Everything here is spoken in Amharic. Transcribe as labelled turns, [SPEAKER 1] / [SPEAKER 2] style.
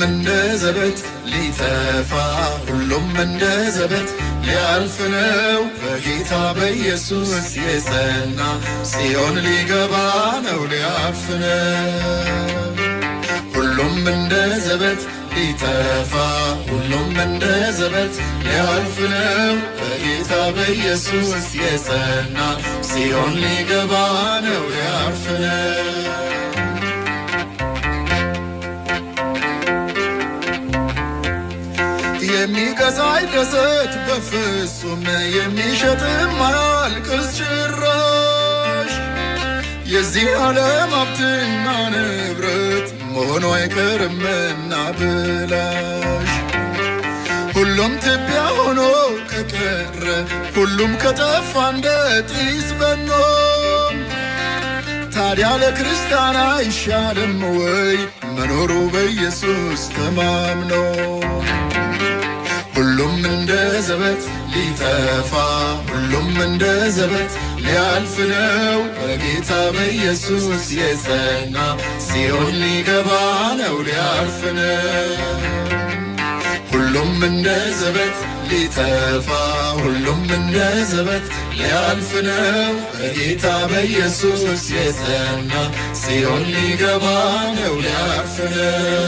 [SPEAKER 1] እንደ ዘበት ሊጠፋ ሁሉም እንደ ዘበት ሊያልፍ ነው በጌታ በኢየሱስ የጸና ጽዮን ሊገባ ነው ሊያልፍ ነው። ሁሉም እንደ ዘበት ሊጠፋ ሁሉም እንደ ዘበት ሊያልፍ ነው በጌታ በኢየሱስ የጸና ጽዮን ሊገባ ነው ሊያልፍ ነው። የሚገዛ አይደሰት በፍጹም የሚሸጥም አያልቅስ ጭራሽ የዚህ ዓለም ሀብትና ንብረት መሆኑ አይቀርምና ብላሽ ሁሉም ትቢያ ሆኖ ከቀረ ሁሉም ከጠፋ እንደ ጢስ በኖ ታዲያ ለክርስቲያን አይሻልም ወይ መኖሩ በኢየሱስ ተማምኖ? ሁሉም እንደ ዘበት ሊጠፋ ሁሉም እንደ ዘበት ሊያልፍ ነው በጌታ በኢየሱስ የጸና ጽዮን ሊገባ ነው ሊያልፍ ነው። ሁሉም እንደ ዘበት ሊጠፋ ሁሉም እንደ ዘበት ሊያልፍ ነው በጌታ በኢየሱስ የጸና ጽዮን ሊገባ ነው ሊያልፍ ነው።